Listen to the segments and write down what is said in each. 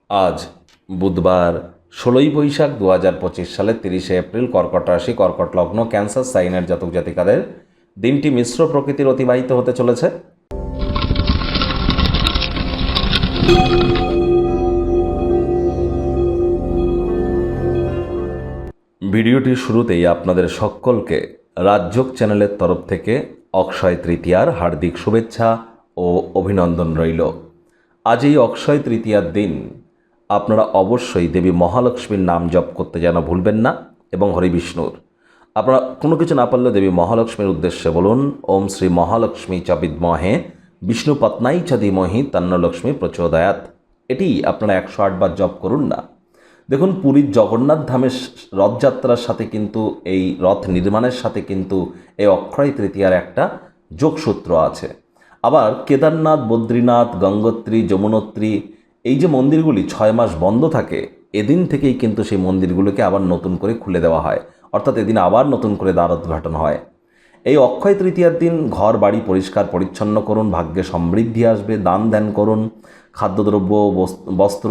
আজ বুধবার ১৬ই বৈশাখ ২০২৫ সালের ৩০শে এপ্রিল, কর্কট রাশি, কর্কট লগ্ন, ক্যান্সার সাইনের জাতক জাতিকাদের দিনটি মিশ্র প্রকৃতির অতিবাহিত হতে চলেছে। ভিডিওটির শুরুতেই আপনাদের সকলকে রাজযোগ চ্যানেলের তরফ থেকে অক্ষয় তৃতীয়ার হার্দিক শুভেচ্ছা ও অভিনন্দন রইল। আজ এই অক্ষয় তৃতীয়ার দিন আপনারা অবশ্যই দেবী মহালক্ষ্মীর নাম জপ করতে যেন ভুলবেন না এবং হরি বিষ্ণুর। আপনারা কোনো কিছু না পারলে দেবী মহালক্ষ্মীর উদ্দেশ্যে বলুন ওম শ্রী মহালক্ষ্মী চ বিদ্মহে বিষ্ণু পত্নাই চ ধীমহি তন্নো লক্ষ্মী প্রচোদয়াৎ। এটি আপনারা 108 বার জপ করুন না। দেখুন, পুরীর জগন্নাথ ধামের রথযাত্রার সাথে কিন্তু এই রথ নির্মাণের সাথে কিন্তু এই অক্ষয় তৃতীয়ার একটা যোগসূত্র আছে। আবার কেদারনাথ, বদ্রীনাথ, গঙ্গোত্রী, যমুনোত্রী এই যে মন্দিরগুলি 6 মাস বন্ধ থাকে, এদিন থেকেই কিন্তু সেই মন্দিরগুলোকে আবার নতুন করে খুলে দেওয়া হয়, অর্থাৎ এদিন আবার নতুন করে দ্বারোদ্ঘাটন হয়। এই অক্ষয় তৃতীয়ার দিন ঘর বাড়ি পরিষ্কার পরিচ্ছন্ন করুন, ভাগ্যে সমৃদ্ধি আসবে। দান ধ্যান করুন, খাদ্যদ্রব্য, বস্ত্র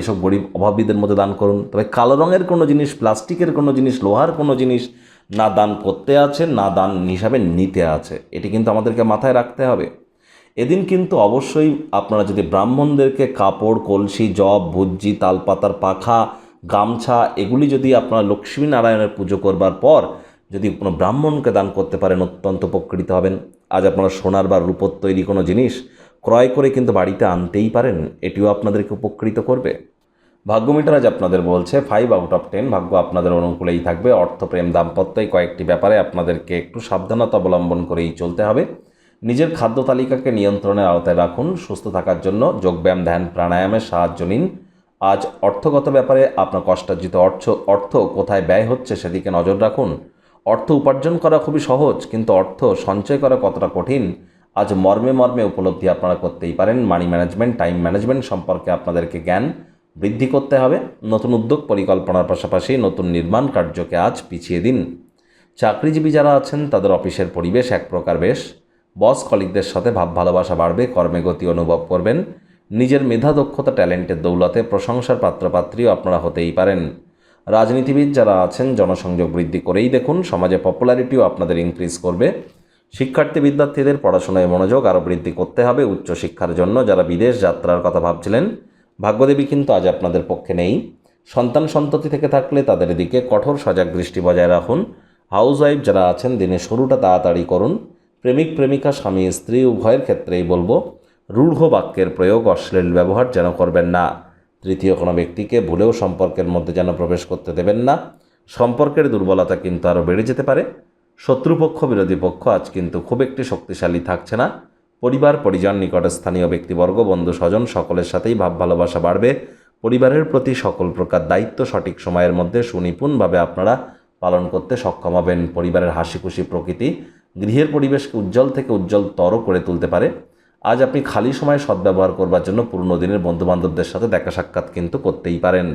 এসব গরিব অভাবীদের মধ্যে দান করুন। তবে কালো রঙের কোনো জিনিস, প্লাস্টিকের কোনো জিনিস, লোহার কোনো জিনিস না দান করতে আছে, না দান হিসাবে নিতে আছে, এটি কিন্তু আমাদেরকে মাথায় রাখতে হবে। এদিন কিন্তু অবশ্যই আপনারা যদি ব্রাহ্মণদেরকে কাপড়, কলসি, জব, ভুজ্জি, তালপাতার পাখা, গামছা এগুলি যদি আপনারা লক্ষ্মীনারায়ণের পুজো করবার পর যদি কোনো ব্রাহ্মণকে দান করতে পারেন, অত্যন্ত উপকৃত হবেন। আজ আপনারা সোনার বা রূপোর তৈরি কোনো জিনিস ক্রয় করে কিন্তু বাড়িতে আনতেই পারেন, এটিও আপনাদেরকে উপকৃত করবে। ভাগ্যমিটার আজ আপনাদের বলছে 5/10, ভাগ্য আপনাদের অনুকূলেই থাকবে। অর্থ, প্রেম, দাম্পত্য এই কয়েকটি ব্যাপারে আপনাদেরকে একটু সাবধানতা অবলম্বন করেই চলতে হবে। নিজের খাদ্য তালিকাকে নিয়ন্ত্রণের আওতায় রাখুন। সুস্থ থাকার জন্য যোগব্যায়াম, ধ্যান, প্রাণায়ামের সাহায্য নিন। আজ অর্থগত ব্যাপারে আপনার কষ্টার্জিত অর্থ কোথায় ব্যয় হচ্ছে সেদিকে নজর রাখুন। অর্থ উপার্জন করা খুবই সহজ, কিন্তু অর্থ সঞ্চয় করা কতটা কঠিন আজ মর্মে মর্মে উপলব্ধি আপনারা করতেই পারেন। মানি ম্যানেজমেন্ট, টাইম ম্যানেজমেন্ট সম্পর্কে আপনাদেরকে জ্ঞান বৃদ্ধি করতে হবে। নতুন উদ্যোগ পরিকল্পনার পাশাপাশি নতুন নির্মাণ কার্যকে আজ পিছিয়ে দিন। চাকরিজীবী যারা আছেন তাদের অফিসের পরিবেশ এক প্রকার বেশ। বস কলিগদের সাথে ভাব ভালোবাসা বাড়বে, কর্মে গতি অনুভব করবেন। নিজের মেধা, দক্ষতা, ট্যালেন্টের দৌলতে প্রশংসার পাত্রপাত্রীও আপনারা হতেই পারেন। রাজনীতিবিদ যারা আছেন জনসংযোগ বৃদ্ধি করেই দেখুন, সমাজে পপুলারিটিও আপনাদের ইনক্রিজ করবে। শিক্ষার্থী বিদ্যার্থীদের পড়াশোনায় মনোযোগ আরও বৃদ্ধি করতে হবে। উচ্চশিক্ষার জন্য যারা বিদেশ যাত্রার কথা ভাবছিলেন, ভাগ্যদেবী কিন্তু আজ আপনাদের পক্ষে নেই। সন্তান সন্ততি থেকে থাকলে তাদের দিকে কঠোর সজাগ দৃষ্টি বজায় রাখুন। হাউসওয়াইফ যারা আছেন দিনের শুরুটা তাড়াতাড়ি করুন। প্রেমিক প্রেমিকা, স্বামী স্ত্রী উভয়ের ক্ষেত্রেই বলবো রূঢ় বাক্যের প্রয়োগ, অশ্লীল ব্যবহার যেন করবেন না। তৃতীয় কোনো ব্যক্তিকে ভুলেও সম্পর্কের মধ্যে যেন প্রবেশ করতে দেবেন না। সম্পর্কের দুর্বলতা কিন্তু আরও বেড়ে যেতে পারে। শত্রুপক্ষ, বিরোধী পক্ষ আজ কিন্তু খুব একটি শক্তিশালী থাকছে না। পরিবার, পরিজন, নিকটস্থানীয় ব্যক্তিবর্গ, বন্ধু স্বজন সকলের সাথেই ভাব ভালোবাসা বাড়বে। পরিবারের প্রতি সকল প্রকার দায়িত্ব সঠিক সময়ের মধ্যে সুনিপুণভাবে আপনারা পালন করতে সক্ষম হবেন। পরিবারের হাসিখুশি প্রকৃতি গৃহের পরিবেশকে উজ্জ্বল থেকে উজ্জ্বলতর করে তুলতে পারে। আজ আপনি খালি সময় সদ্ব্যবহার করবার জন্য পুরনো দিনের বন্ধুবান্ধবদের সাথে দেখা সাক্ষাৎ কিন্তু করতেই পারেন।